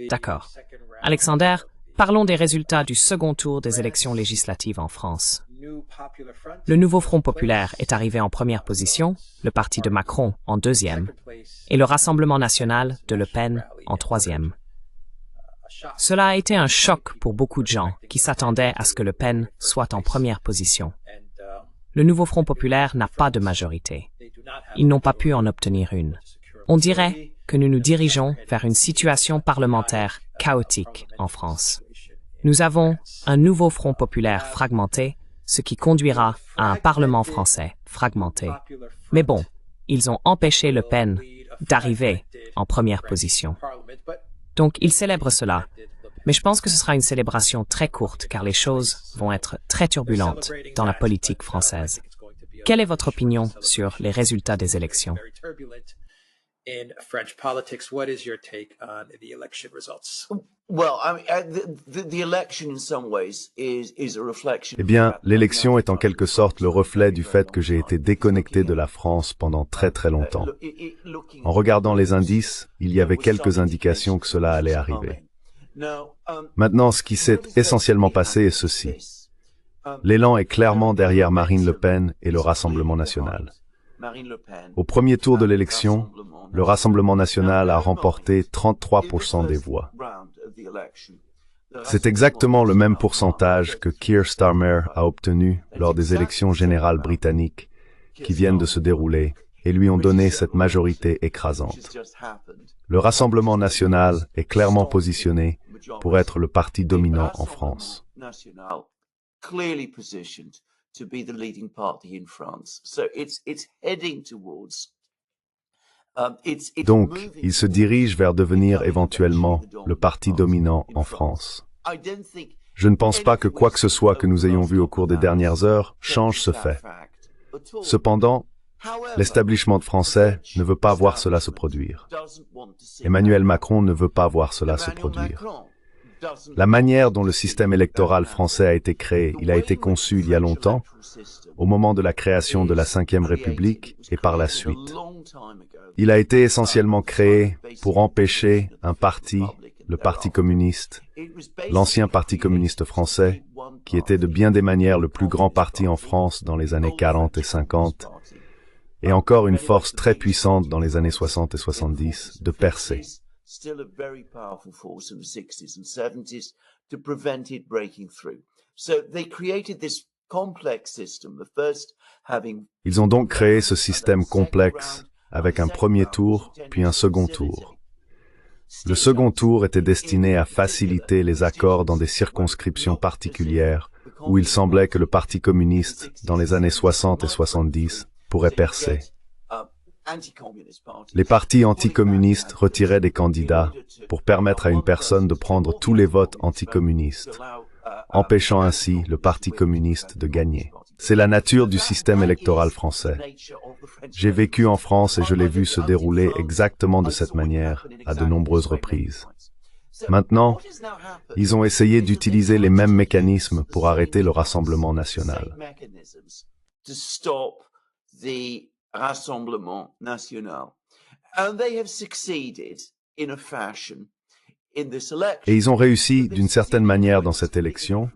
D'accord. Alexander, parlons des résultats du second tour des élections législatives en France. Le nouveau Front populaire est arrivé en première position, le parti de Macron en deuxième, et le Rassemblement national de Le Pen en troisième. Cela a été un choc pour beaucoup de gens qui s'attendaient à ce que Le Pen soit en première position. Le nouveau Front populaire n'a pas de majorité. Ils n'ont pas pu en obtenir une. On dirait que nous nous dirigeons vers une situation parlementaire chaotique en France. Nous avons un nouveau Front populaire fragmenté, ce qui conduira à un Parlement français fragmenté. Mais bon, ils ont empêché Le Pen d'arriver en première position. Donc, ils célèbrent cela. Mais je pense que ce sera une célébration très courte car les choses vont être très turbulentes dans la politique française. Quelle est votre opinion sur les résultats des élections? Eh bien, l'élection est en quelque sorte le reflet du fait que j'ai été déconnecté de la France pendant très très longtemps. En regardant les indices, il y avait quelques indications que cela allait arriver. Maintenant, ce qui s'est essentiellement passé est ceci. L'élan est clairement derrière Marine Le Pen et le Rassemblement national. Au premier tour de l'élection, le Rassemblement national a remporté 33% des voix. C'est exactement le même pourcentage que Keir Starmer a obtenu lors des élections générales britanniques qui viennent de se dérouler et lui ont donné cette majorité écrasante. Le Rassemblement national est clairement positionné pour être le parti dominant en France. Donc, il se dirige vers devenir éventuellement le parti dominant en France. Je ne pense pas que quoi que ce soit que nous ayons vu au cours des dernières heures change ce fait. Cependant, l'establishment français ne veut pas voir cela se produire. Emmanuel Macron ne veut pas voir cela se produire. La manière dont le système électoral français a été créé, il a été conçu il y a longtemps, au moment de la création de la Ve République et par la suite. Il a été essentiellement créé pour empêcher un parti, le Parti communiste, l'ancien Parti communiste français, qui était de bien des manières le plus grand parti en France dans les années 40 et 50, et encore une force très puissante dans les années 60 et 70, de percer. Ils ont donc créé ce système complexe avec un premier tour, puis un second tour. Le second tour était destiné à faciliter les accords dans des circonscriptions particulières où il semblait que le Parti communiste, dans les années 60 et 70, pourrait percer. Les partis anticommunistes retiraient des candidats pour permettre à une personne de prendre tous les votes anticommunistes, empêchant ainsi le Parti communiste de gagner. C'est la nature du système électoral français. J'ai vécu en France et je l'ai vu se dérouler exactement de cette manière à de nombreuses reprises. Maintenant, ils ont essayé d'utiliser les mêmes mécanismes pour arrêter le Rassemblement national. Et ils ont réussi d'une certaine manière dans cette élection,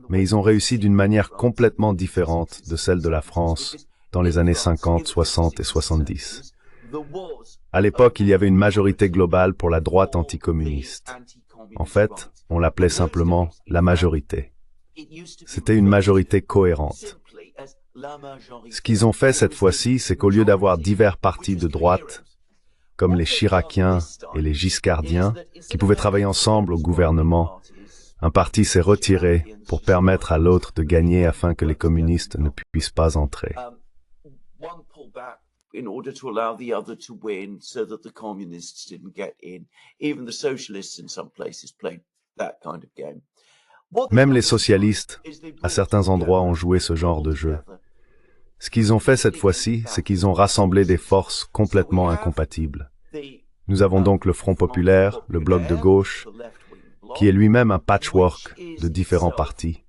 mais ils ont réussi d'une manière complètement différente de celle de la France dans les années 50, 60 et 70. À l'époque, il y avait une majorité globale pour la droite anticommuniste. En fait, on l'appelait simplement la majorité. C'était une majorité cohérente. Ce qu'ils ont fait cette fois-ci, c'est qu'au lieu d'avoir divers partis de droite, comme les Chiraciens et les Giscardiens, qui pouvaient travailler ensemble au gouvernement, un parti s'est retiré pour permettre à l'autre de gagner afin que les communistes ne puissent pas entrer. Même les socialistes, à certains endroits, ont joué ce genre de jeu. Ce qu'ils ont fait cette fois-ci, c'est qu'ils ont rassemblé des forces complètement incompatibles. Nous avons donc le Front populaire, le Bloc de gauche, qui est lui-même un patchwork de différents partis.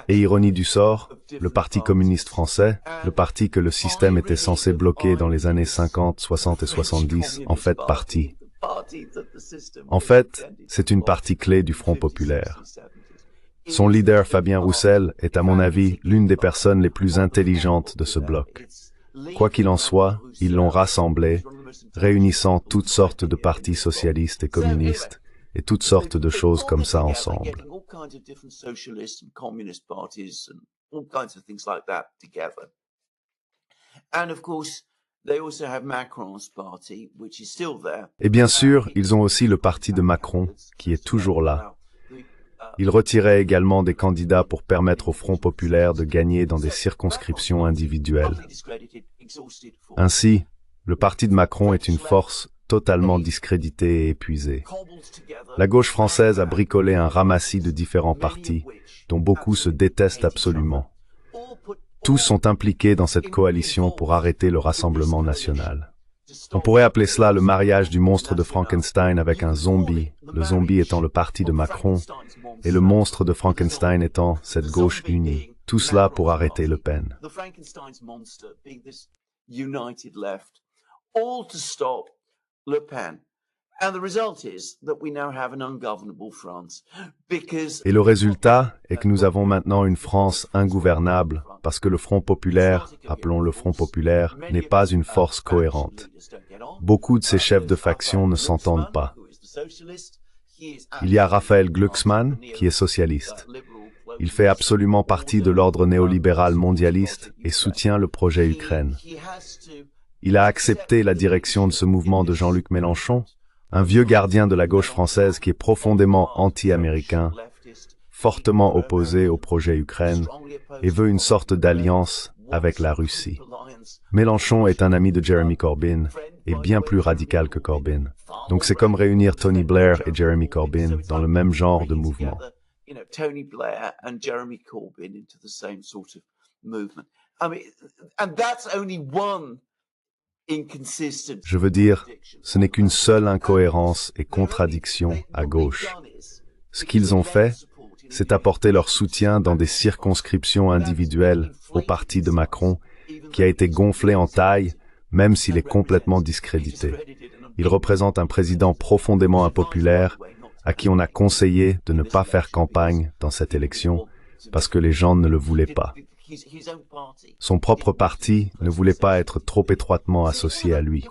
Et ironie du sort, le Parti communiste français, le parti que le système était censé bloquer dans les années 50, 60 et 70, en fait partie. En fait, c'est une partie clé du Front populaire. Son leader, Fabien Roussel, est à mon avis l'une des personnes les plus intelligentes de ce bloc. Quoi qu'il en soit, ils l'ont rassemblé, réunissant toutes sortes de partis socialistes et communistes, et toutes sortes de choses comme ça ensemble. Et bien sûr, ils ont aussi le parti de Macron, qui est toujours là. Ils retiraient également des candidats pour permettre au Front populaire de gagner dans des circonscriptions individuelles. Ainsi, le parti de Macron est une force totalement discréditée et épuisée. La gauche française a bricolé un ramassis de différents partis, dont beaucoup se détestent absolument. Tous sont impliqués dans cette coalition pour arrêter le Rassemblement national. On pourrait appeler cela le mariage du monstre de Frankenstein avec un zombie, le zombie étant le parti de Macron, et le monstre de Frankenstein étant cette gauche unie. Tout cela pour arrêter Le Pen. Et le résultat est que nous avons maintenant une France ingouvernable parce que le Front populaire, appelons-le Front populaire, n'est pas une force cohérente. Beaucoup de ces chefs de faction ne s'entendent pas. Il y a Raphaël Glucksmann, qui est socialiste. Il fait absolument partie de l'ordre néolibéral mondialiste et soutient le projet Ukraine. Il a accepté la direction de ce mouvement de Jean-Luc Mélenchon, un vieux gardien de la gauche française qui est profondément anti-américain, fortement opposé au projet Ukraine et veut une sorte d'alliance avec la Russie. Mélenchon est un ami de Jeremy Corbyn et bien plus radical que Corbyn. Donc c'est comme réunir Tony Blair et Jeremy Corbyn dans le même genre de mouvement. Je veux dire, ce n'est qu'une seule incohérence et contradiction à gauche. Ce qu'ils ont fait, c'est apporter leur soutien dans des circonscriptions individuelles au parti de Macron, qui a été gonflé en taille, même s'il est complètement discrédité. Il représente un président profondément impopulaire, à qui on a conseillé de ne pas faire campagne dans cette élection, parce que les gens ne le voulaient pas. Son propre parti ne voulait pas être trop étroitement associé à lui.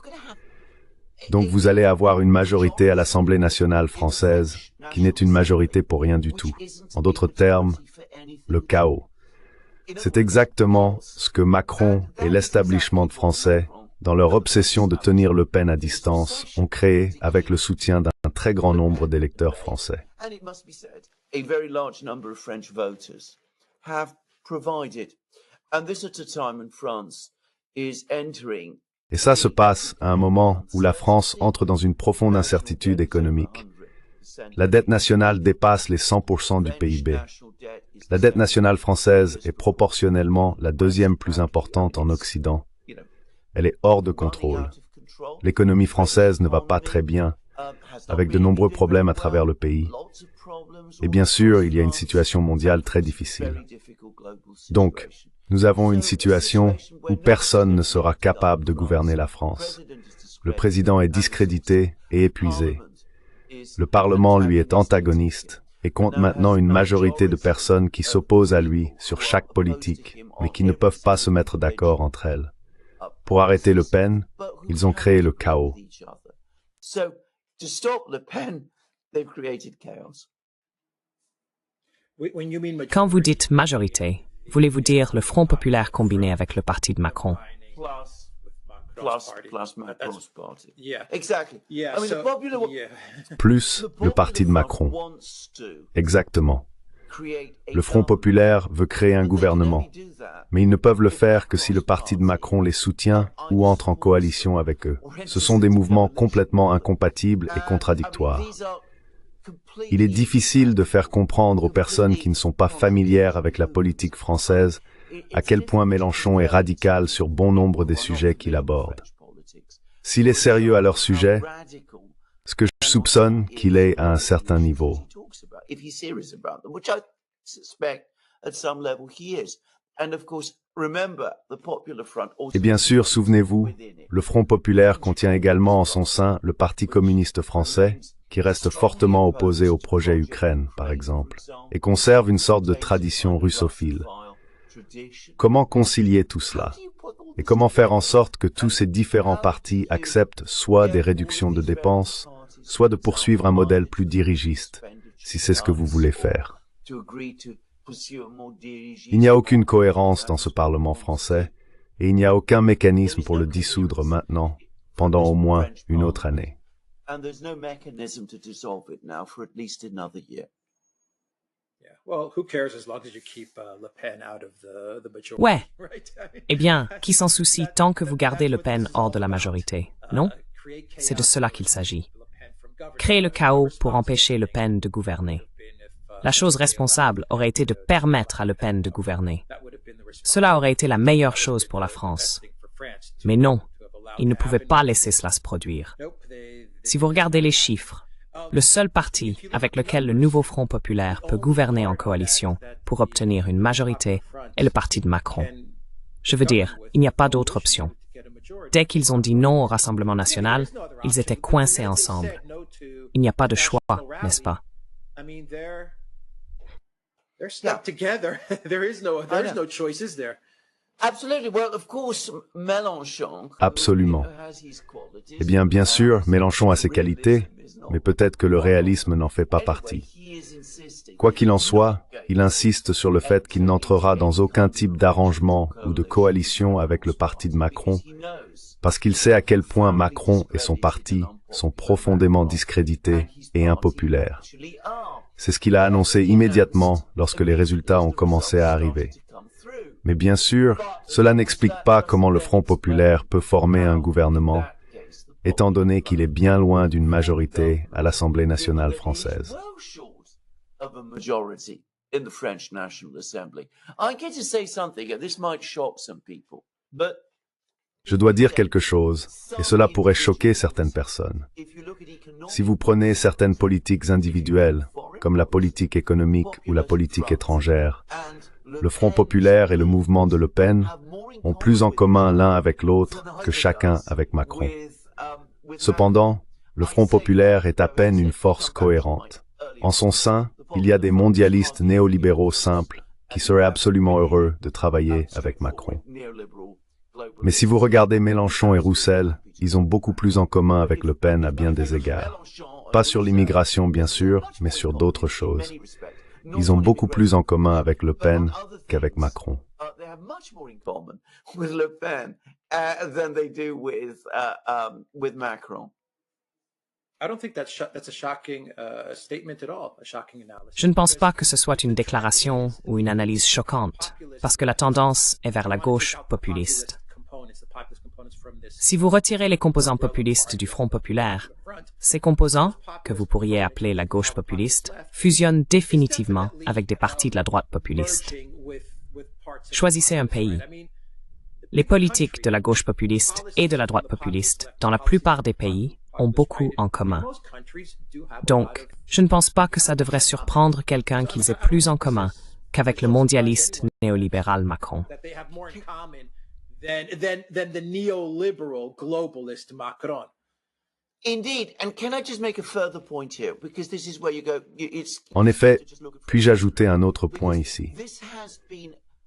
Donc vous allez avoir une majorité à l'Assemblée nationale française qui n'est une majorité pour rien du tout. En d'autres termes, le chaos. C'est exactement ce que Macron et l'establishment français, dans leur obsession de tenir Le Pen à distance, ont créé avec le soutien d'un très grand nombre d'électeurs français. Et ça se passe à un moment où la France entre dans une profonde incertitude économique. La dette nationale dépasse les 100% du PIB. La dette nationale française est proportionnellement la deuxième plus importante en Occident. Elle est hors de contrôle. L'économie française ne va pas très bien, avec de nombreux problèmes à travers le pays. Et bien sûr, il y a une situation mondiale très difficile. Donc, nous avons une situation où personne ne sera capable de gouverner la France. Le président est discrédité et épuisé. Le Parlement lui est antagoniste et compte maintenant une majorité de personnes qui s'opposent à lui sur chaque politique, mais qui ne peuvent pas se mettre d'accord entre elles. Pour arrêter Le Pen, ils ont créé le chaos. Quand vous dites majorité, voulez-vous dire le Front populaire combiné avec le parti de Macron? Plus le parti de Macron. Exactement. Le Front populaire veut créer un gouvernement, mais ils ne peuvent le faire que si le parti de Macron les soutient ou entre en coalition avec eux. Ce sont des mouvements complètement incompatibles et contradictoires. Il est difficile de faire comprendre aux personnes qui ne sont pas familières avec la politique française à quel point Mélenchon est radical sur bon nombre des sujets qu'il aborde. S'il est sérieux à leur sujet, ce que je soupçonne qu'il est à un certain niveau. Et bien sûr, souvenez-vous, le Front populaire contient également en son sein le Parti communiste français, qui reste fortement opposé au projet Ukraine, par exemple, et conserve une sorte de tradition russophile. Comment concilier tout cela? Et comment faire en sorte que tous ces différents partis acceptent soit des réductions de dépenses, soit de poursuivre un modèle plus dirigiste, si c'est ce que vous voulez faire? Il n'y a aucune cohérence dans ce Parlement français, et il n'y a aucun mécanisme pour le dissoudre maintenant, pendant au moins une autre année. Ouais. Eh bien, qui s'en soucie tant que vous gardez Le Pen hors de la majorité, non? C'est de cela qu'il s'agit. Créer le chaos pour empêcher Le Pen de gouverner. La chose responsable aurait été de permettre à Le Pen de gouverner. Cela aurait été la meilleure chose pour la France. Mais non, il ne pouvait pas laisser cela se produire. Si vous regardez les chiffres, le seul parti avec lequel le nouveau Front populaire peut gouverner en coalition pour obtenir une majorité est le parti de Macron. Je veux dire, il n'y a pas d'autre option. Dès qu'ils ont dit non au Rassemblement national, ils étaient coincés ensemble. Il n'y a pas de choix, n'est-ce pas? They're stuck together. There's no choices there. Absolument. Eh bien sûr, Mélenchon a ses qualités, mais peut-être que le réalisme n'en fait pas partie. Quoi qu'il en soit, il insiste sur le fait qu'il n'entrera dans aucun type d'arrangement ou de coalition avec le parti de Macron, parce qu'il sait à quel point Macron et son parti sont profondément discrédités et impopulaires. C'est ce qu'il a annoncé immédiatement lorsque les résultats ont commencé à arriver. Mais bien sûr, cela n'explique pas comment le Front populaire peut former un gouvernement, étant donné qu'il est bien loin d'une majorité à l'Assemblée nationale française. Je dois dire quelque chose, et cela pourrait choquer certaines personnes. Si vous prenez certaines politiques individuelles, comme la politique économique ou la politique étrangère, le Front populaire et le mouvement de Le Pen ont plus en commun l'un avec l'autre que chacun avec Macron. Cependant, le Front populaire est à peine une force cohérente. En son sein, il y a des mondialistes néolibéraux simples qui seraient absolument heureux de travailler avec Macron. Mais si vous regardez Mélenchon et Roussel, ils ont beaucoup plus en commun avec Le Pen à bien des égards. Pas sur l'immigration, bien sûr, mais sur d'autres choses. Ils ont beaucoup plus en commun avec Le Pen qu'avec Macron. Je ne pense pas que ce soit une déclaration ou une analyse choquante, parce que la tendance est vers la gauche populiste. Si vous retirez les composants populistes du Front populaire, ces composants, que vous pourriez appeler la gauche populiste, fusionnent définitivement avec des partis de la droite populiste. Choisissez un pays. Les politiques de la gauche populiste et de la droite populiste, dans la plupart des pays, ont beaucoup en commun. Donc, je ne pense pas que ça devrait surprendre quelqu'un qu'ils aient plus en commun qu'avec le mondialiste néolibéral Macron. Than the neoliberal globalist Macron. Indeed, and can I just make a further point here, because this is where you go. En effet, puis-je ajouter un autre point ici?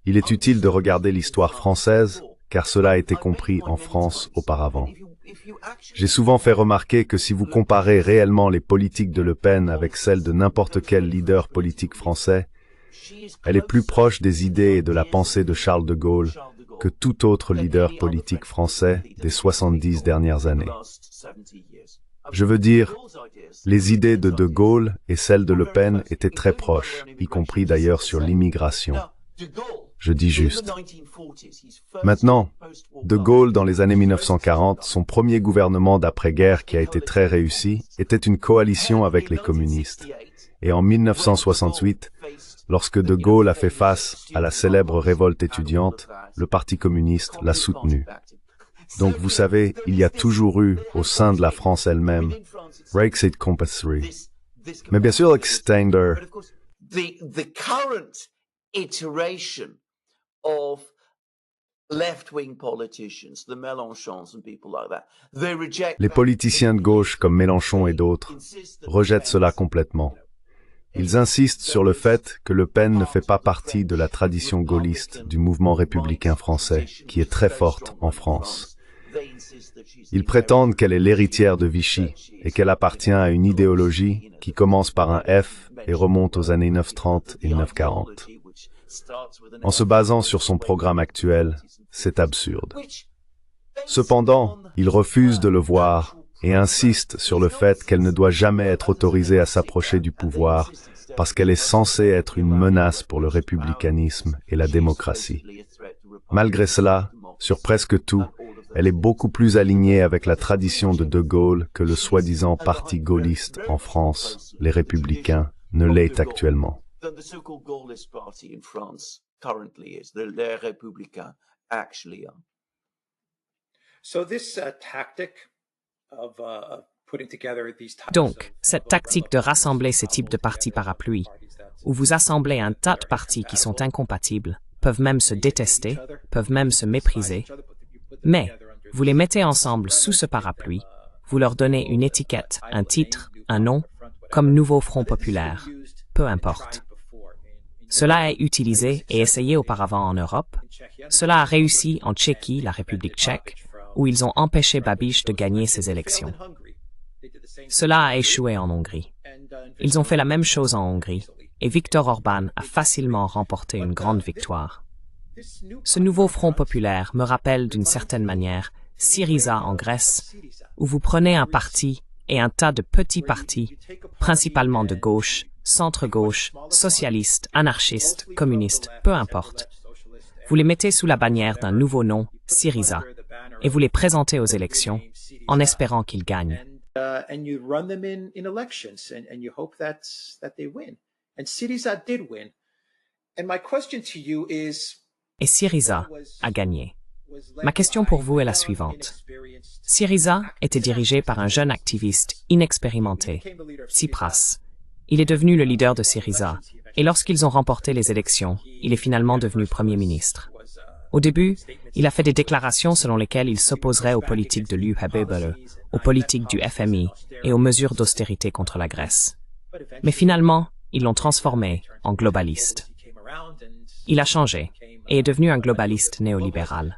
Il est utile de regarder l'histoire française, car cela a été compris en France auparavant. J'ai souvent fait remarquer que si vous comparez réellement les politiques de Le Pen avec celles de n'importe quel leader politique français, elle est plus proche des idées et de la pensée de Charles de Gaulle que tout autre leader politique français des 70 dernières années. Je veux dire, les idées de De Gaulle et celles de Le Pen étaient très proches, y compris d'ailleurs sur l'immigration. Je dis juste. Maintenant, De Gaulle, dans les années 1940, son premier gouvernement d'après-guerre qui a été très réussi, était une coalition avec les communistes. Et en 1968, lorsque De Gaulle a fait face à la célèbre révolte étudiante, le Parti communiste l'a soutenu. Donc vous savez, il y a toujours eu, au sein de la France elle-même, Brexit Compulsory. Mais bien sûr, Extender. iteration of left-wing politicians, the Mélenchons and people like that. They reject Les politiciens de gauche comme Mélenchon et d'autres rejettent cela complètement. Ils insistent sur le fait que Le Pen ne fait pas partie de la tradition gaulliste du mouvement républicain français, qui est très forte en France. Ils prétendent qu'elle est l'héritière de Vichy et qu'elle appartient à une idéologie qui commence par un F et remonte aux années 930 et 940. En se basant sur son programme actuel, c'est absurde. Cependant, ils refusent de le voir et insiste sur le fait qu'elle ne doit jamais être autorisée à s'approcher du pouvoir parce qu'elle est censée être une menace pour le républicanisme et la démocratie. Malgré cela, sur presque tout, elle est beaucoup plus alignée avec la tradition de Gaulle que le soi-disant parti gaulliste en France, les Républicains, ne l'est actuellement. Donc, cette tactique de rassembler ces types de partis parapluies, où vous assemblez un tas de partis qui sont incompatibles, peuvent même se détester, peuvent même se mépriser, mais vous les mettez ensemble sous ce parapluie, vous leur donnez une étiquette, un titre, un nom, comme Nouveau Front Populaire, peu importe. Cela est utilisé et essayé auparavant en Europe. Cela a réussi en Tchéquie, la République tchèque, où ils ont empêché Babiš de gagner ses élections. Cela a échoué en Hongrie. Ils ont fait la même chose en Hongrie, et Viktor Orban a facilement remporté une grande victoire. Ce nouveau Front populaire me rappelle d'une certaine manière Syriza en Grèce, où vous prenez un parti et un tas de petits partis, principalement de gauche, centre-gauche, socialistes, anarchistes, communistes, peu importe. Vous les mettez sous la bannière d'un nouveau nom, Syriza, et vous les présentez aux élections, en espérant qu'ils gagnent. And you run them in elections, and you hope that they win. And Syriza did win. And my question to you is, Et Syriza a gagné. Ma question pour vous est la suivante. Syriza était dirigé par un jeune activiste inexpérimenté, Tsipras. Il est devenu le leader de Syriza, et lorsqu'ils ont remporté les élections, il est finalement devenu Premier ministre. Au début, il a fait des déclarations selon lesquelles il s'opposerait aux politiques de l'UHBBE, aux politiques du FMI et aux mesures d'austérité contre la Grèce. Mais finalement, ils l'ont transformé en globaliste. Il a changé et est devenu un globaliste néolibéral.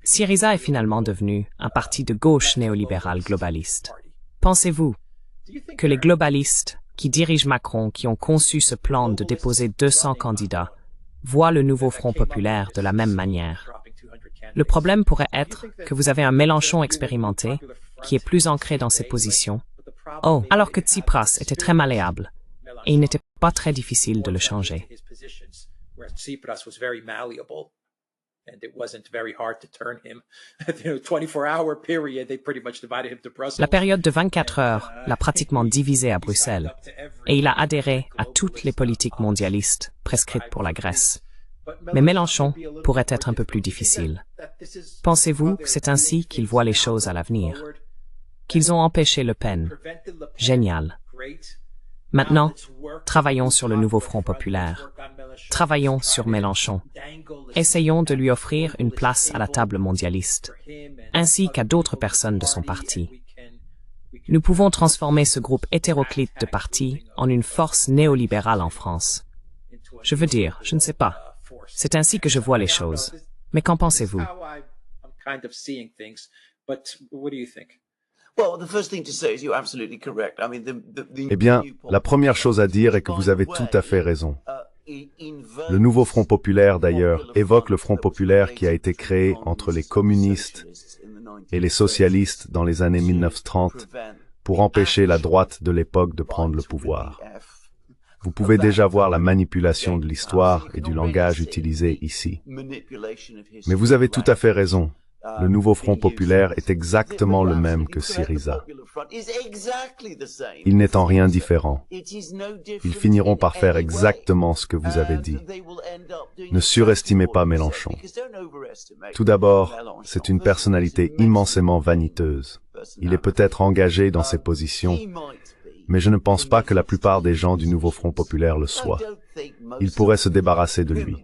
Syriza est finalement devenu un parti de gauche néolibéral globaliste. Pensez-vous que les globalistes qui dirigent Macron, qui ont conçu ce plan de déposer 200 candidats, voient le nouveau Front populaire de la même manière? Le problème pourrait être que vous avez un Mélenchon expérimenté qui est plus ancré dans ses positions. Oh, alors que Tsipras était très malléable, et il n'était pas très difficile de le changer. La période de 24 heures l'a pratiquement divisé à Bruxelles, et il a adhéré à toutes les politiques mondialistes prescrites pour la Grèce. Mais Mélenchon pourrait être un peu plus difficile. Pensez-vous que c'est ainsi qu'ils voient les choses à l'avenir? Qu'ils ont empêché Le Pen? Génial. Maintenant, travaillons sur le nouveau Front populaire. Travaillons sur Mélenchon. Essayons de lui offrir une place à la table mondialiste, ainsi qu'à d'autres personnes de son parti. Nous pouvons transformer ce groupe hétéroclite de partis en une force néolibérale en France. Je veux dire, je ne sais pas. C'est ainsi que je vois les choses. Mais qu'en pensez-vous? Eh bien, la première chose à dire est que vous avez tout à fait raison. Le nouveau Front populaire, d'ailleurs, évoque le Front populaire qui a été créé entre les communistes et les socialistes dans les années 1930 pour empêcher la droite de l'époque de prendre le pouvoir. Vous pouvez déjà voir la manipulation de l'histoire et du langage utilisé ici. Mais vous avez tout à fait raison. Le nouveau Front populaire est exactement le même que Syriza. Il n'est en rien différent. Ils finiront par faire exactement ce que vous avez dit. Ne surestimez pas Mélenchon. Tout d'abord, c'est une personnalité immensément vaniteuse. Il est peut-être engagé dans ses positions, mais je ne pense pas que la plupart des gens du nouveau Front populaire le soient. ils pourraient se débarrasser de lui.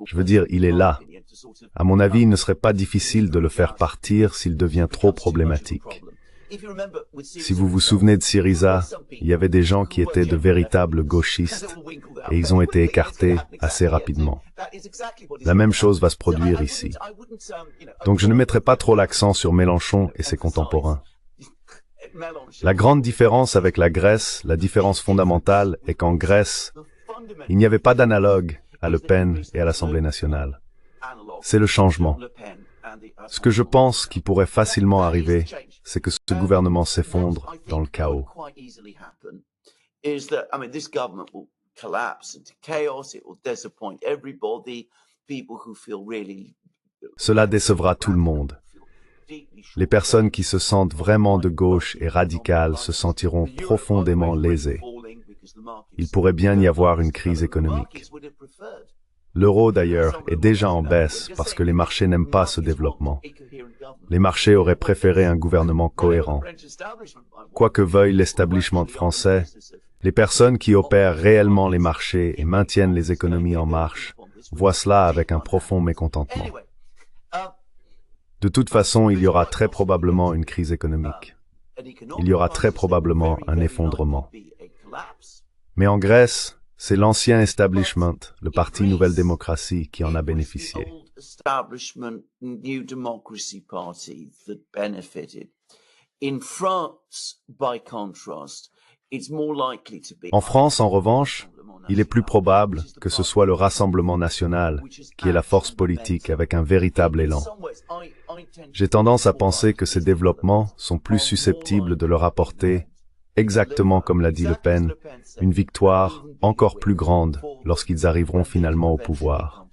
Je veux dire, il est là. À mon avis, il ne serait pas difficile de le faire partir s'il devient trop problématique. Si vous vous souvenez de Syriza, il y avait des gens qui étaient de véritables gauchistes et ils ont été écartés assez rapidement. La même chose va se produire ici. Donc je ne mettrai pas trop l'accent sur Mélenchon et ses contemporains. La grande différence avec la Grèce, la différence fondamentale est qu'en Grèce, il n'y avait pas d'analogue à Le Pen et à l'Assemblée nationale. C'est le changement. Ce que je pense qui pourrait facilement arriver, c'est que ce gouvernement s'effondre dans le chaos. Cela décevra tout le monde. Les personnes qui se sentent vraiment de gauche et radicales se sentiront profondément lésées. Il pourrait bien y avoir une crise économique. L'euro, d'ailleurs, est déjà en baisse parce que les marchés n'aiment pas ce développement. Les marchés auraient préféré un gouvernement cohérent. Quoi que veuille l'establishment français, les personnes qui opèrent réellement les marchés et maintiennent les économies en marche voient cela avec un profond mécontentement. De toute façon, il y aura très probablement une crise économique. Il y aura très probablement un effondrement. Mais en Grèce, c'est l'ancien establishment, le parti Nouvelle Démocratie, qui en a bénéficié. En France, en revanche, il est plus probable que ce soit le Rassemblement national qui est la force politique avec un véritable élan. J'ai tendance à penser que ces développements sont plus susceptibles de leur apporter, exactement comme l'a dit Le Pen, une victoire encore plus grande lorsqu'ils arriveront finalement au pouvoir.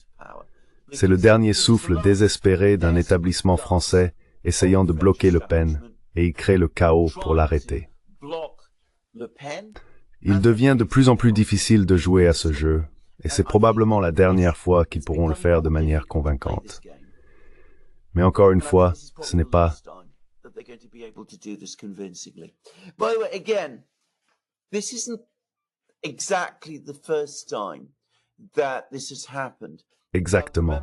C'est le dernier souffle désespéré d'un établissement français essayant de bloquer Le Pen, et il crée le chaos pour l'arrêter. Il devient de plus en plus difficile de jouer à ce jeu, et c'est probablement la dernière fois qu'ils pourront le faire de manière convaincante. Mais encore une fois, ce n'est pas... Exactement.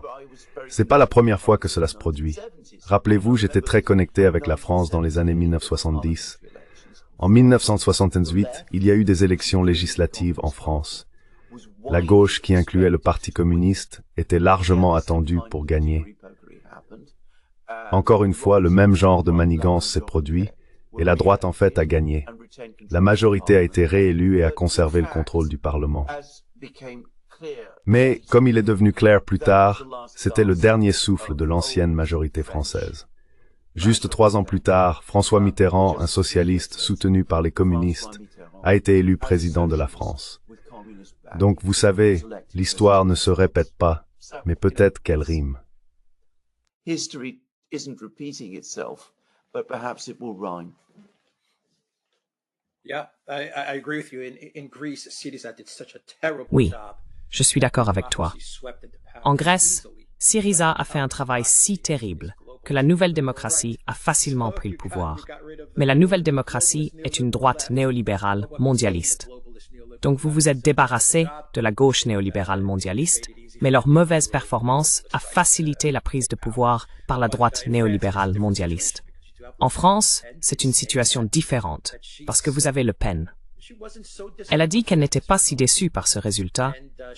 C'est pas la première fois que cela se produit. Rappelez-vous, j'étais très connecté avec la France dans les années 1970. En 1978, il y a eu des élections législatives en France. La gauche, qui incluait le Parti communiste, était largement attendue pour gagner. Encore une fois, le même genre de manigance s'est produit, et la droite en fait a gagné. La majorité a été réélue et a conservé le contrôle du Parlement. Mais, comme il est devenu clair plus tard, c'était le dernier souffle de l'ancienne majorité française. Juste 3 ans plus tard, François Mitterrand, un socialiste soutenu par les communistes, a été élu président de la France. Donc vous savez, l'histoire ne se répète pas, mais peut-être qu'elle rime. Oui, je suis d'accord avec toi. En Grèce, Syriza a fait un travail si terrible que la Nouvelle Démocratie a facilement pris le pouvoir. Mais la Nouvelle Démocratie est une droite néolibérale mondialiste. Donc vous vous êtes débarrassé de la gauche néolibérale mondialiste, mais leur mauvaise performance a facilité la prise de pouvoir par la droite néolibérale mondialiste. En France, c'est une situation différente, parce que vous avez Le Pen. Elle a dit qu'elle n'était pas si déçue par ce résultat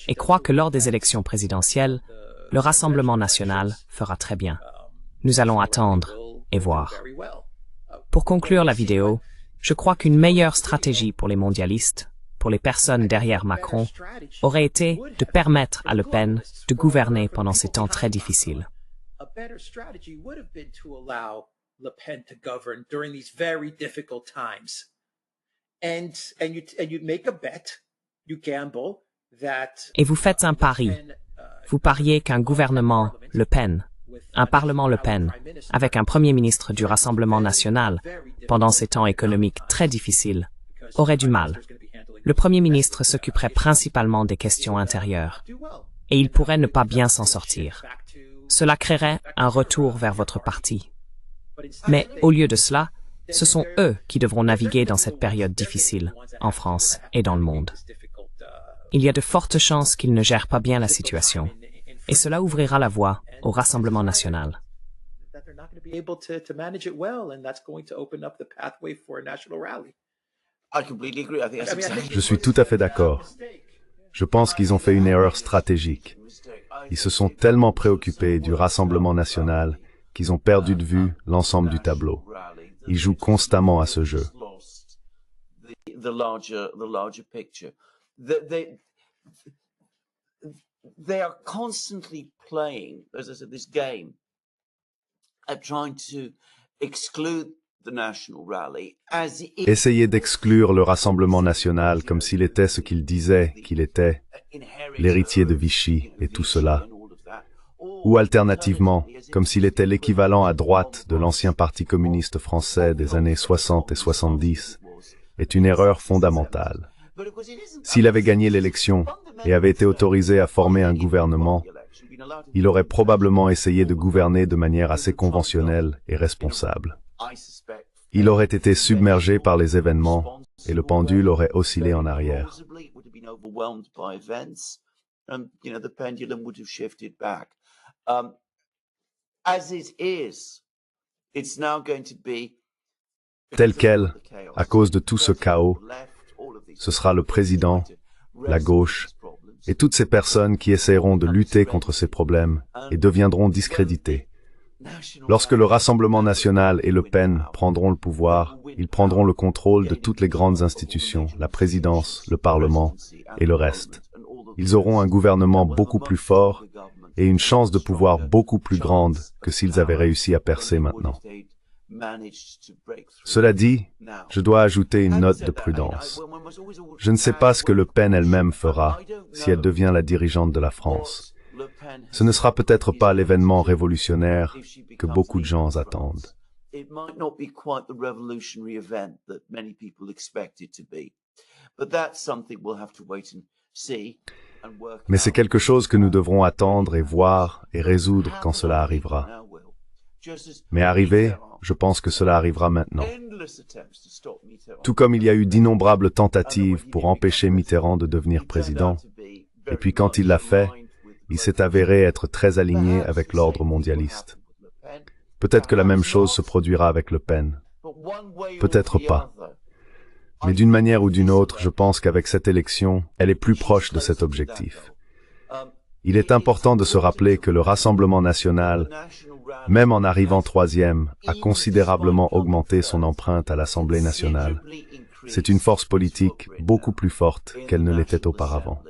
et croit que lors des élections présidentielles, le Rassemblement national fera très bien. Nous allons attendre et voir. Pour conclure la vidéo, je crois qu'une meilleure stratégie pour les mondialistes, pour les personnes derrière Macron, aurait été de permettre à Le Pen de gouverner pendant ces temps très difficiles. Et vous faites un pari. Vous pariez qu'un gouvernement Le Pen, un Parlement Le Pen, avec un Premier ministre du Rassemblement national, pendant ces temps économiques très difficiles, aurait du mal. Le Premier ministre s'occuperait principalement des questions intérieures, et il pourrait ne pas bien s'en sortir. Cela créerait un retour vers votre parti. Mais au lieu de cela, Ce sont eux qui devront naviguer dans cette période difficile, en France et dans le monde. Il y a de fortes chances qu'ils ne gèrent pas bien la situation, et cela ouvrira la voie au Rassemblement national. Je suis tout à fait d'accord. Je pense qu'ils ont fait une erreur stratégique. Ils se sont tellement préoccupés du Rassemblement national qu'ils ont perdu de vue l'ensemble du tableau. Ils jouent constamment à ce jeu. They are constantly playing, as I said, this game of trying to exclude the National Rally as if Essayer d'exclure le Rassemblement national comme s'il était ce qu'il disait qu'il était, l'héritier de Vichy et tout cela, ou alternativement, comme s'il était l'équivalent à droite de l'ancien Parti communiste français des années 60 et 70, est une erreur fondamentale. S'il avait gagné l'élection et avait été autorisé à former un gouvernement, il aurait probablement essayé de gouverner de manière assez conventionnelle et responsable. Il aurait été submergé par les événements et le pendule aurait oscillé en arrière. Tel quel, à cause de tout ce chaos, ce sera le président, la gauche, et toutes ces personnes qui essaieront de lutter contre ces problèmes et deviendront discréditées. Lorsque le Rassemblement national et Le Pen prendront le pouvoir, ils prendront le contrôle de toutes les grandes institutions, la présidence, le Parlement et le reste. Ils auront un gouvernement beaucoup plus fort et une chance de pouvoir beaucoup plus grande que s'ils avaient réussi à percer maintenant. Cela dit, je dois ajouter une note de prudence. Je ne sais pas ce que Le Pen elle-même fera si elle devient la dirigeante de la France. Ce ne sera peut-être pas l'événement révolutionnaire que beaucoup de gens attendent. Mais c'est quelque chose que nous devrons attendre et voir et résoudre quand cela arrivera. Mais arrivé, je pense que cela arrivera maintenant. Tout comme il y a eu d'innombrables tentatives pour empêcher Mitterrand de devenir président, et puis quand il l'a fait, il s'est avéré être très aligné avec l'ordre mondialiste. Peut-être que la même chose se produira avec Le Pen. Peut-être pas. Mais d'une manière ou d'une autre, je pense qu'avec cette élection, elle est plus proche de cet objectif. Il est important de se rappeler que le Rassemblement national, même en arrivant troisième, a considérablement augmenté son empreinte à l'Assemblée nationale. C'est une force politique beaucoup plus forte qu'elle ne l'était auparavant.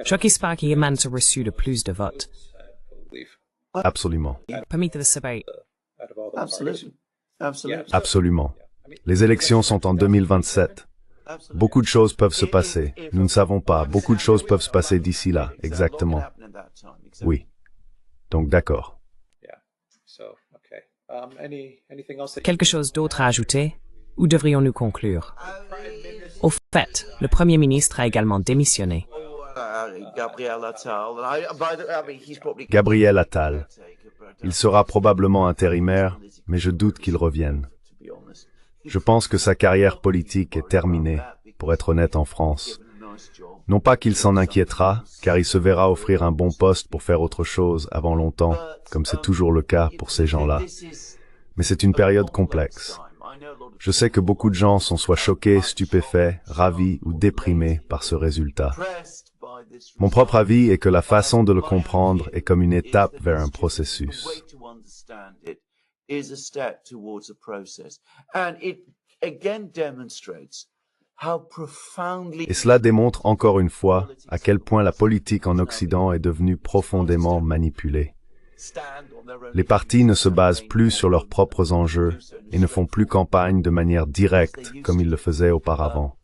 Jacques Spahn a reçu le plus de votes. Absolument. Parmi les sabbats, Absolument. Les élections sont en 2027. Beaucoup de choses peuvent se passer. Nous ne savons pas. Beaucoup de choses peuvent se passer d'ici là. Exactement. Oui. Donc d'accord. quelque chose d'autre à ajouter, ou devrions-nous conclure? Au fait, le Premier ministre a également démissionné. Gabriel Attal. Il sera probablement intérimaire, mais je doute qu'il revienne. Je pense que sa carrière politique est terminée, pour être honnête, en France. Non pas qu'il s'en inquiétera, car il se verra offrir un bon poste pour faire autre chose avant longtemps, comme c'est toujours le cas pour ces gens-là. Mais c'est une période complexe. Je sais que beaucoup de gens sont soit choqués, stupéfaits, ravis ou déprimés par ce résultat. Mon propre avis est que la façon de le comprendre est comme une étape vers un processus. Et cela démontre encore une fois à quel point la politique en Occident est devenue profondément manipulée. Les partis ne se basent plus sur leurs propres enjeux et ne font plus campagne de manière directe comme ils le faisaient auparavant.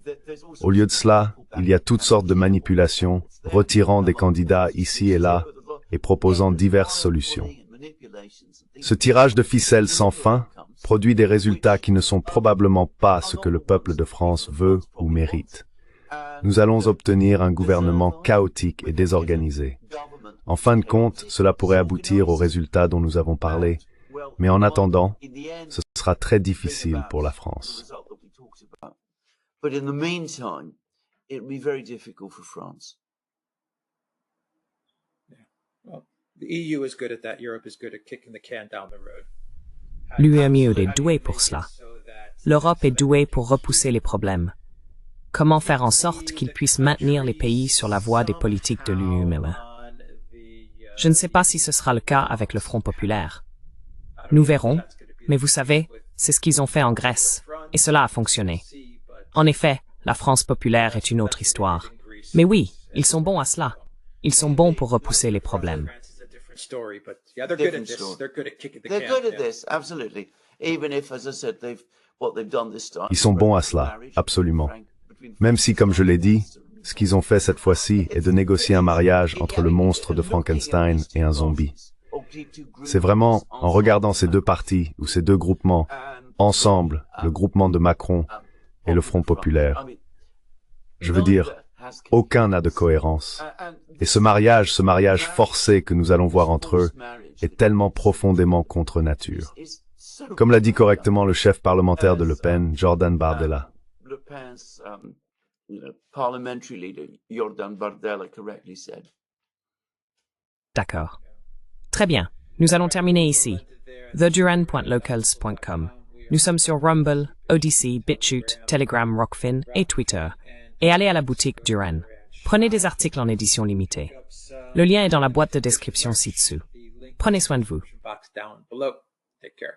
Au lieu de cela, il y a toutes sortes de manipulations, retirant des candidats ici et là et proposant diverses solutions. Ce tirage de ficelle sans fin produit des résultats qui ne sont probablement pas ce que le peuple de France veut ou mérite. Nous allons obtenir un gouvernement chaotique et désorganisé. En fin de compte, cela pourrait aboutir au résultat dont nous avons parlé, mais en attendant, ce sera très difficile pour la France. But in the meantime, it will be very difficult for France. Well, the EU is good at that. Europe is good at kicking the can down the road. L'UMIE est doué pour cela. L'Europe est douée pour repousser les problèmes. Comment faire en sorte qu'ils puissent maintenir les pays sur la voie des politiques de l'UMIE? Je ne sais pas si ce sera le cas avec le Front populaire. Nous verrons, mais vous savez, c'est ce qu'ils ont fait en Grèce, et cela a fonctionné. En effet, la France populaire est une autre histoire. Mais oui, ils sont bons à cela. Ils sont bons pour repousser les problèmes. They're good at this, absolutely. Even if, as I said, what they've done this time. Ils sont bons à cela, absolument. Même si, comme je l'ai dit, ce qu'ils ont fait cette fois-ci est de négocier un mariage entre le monstre de Frankenstein et un zombie. C'est vraiment en regardant ces deux partis, ou ces deux groupements, ensemble, le groupement de Macron et le Front populaire. Je veux dire, aucun n'a de cohérence. Et ce mariage forcé que nous allons voir entre eux est tellement profondément contre nature. Comme l'a dit correctement le chef parlementaire de Le Pen, Jordan Bardella. Le Pen's parliamentary leader, Jordan Bardella, correctly said. D'accord. Très bien. Nous allons terminer ici. theduran.locals.com. Nous sommes sur Rumble, Odyssey, BitChute, Telegram, Rockfin et Twitter. Et allez à la boutique Duran. Prenez des articles en édition limitée. Le lien est dans la boîte de description ci-dessous. Prenez soin de vous. Take care.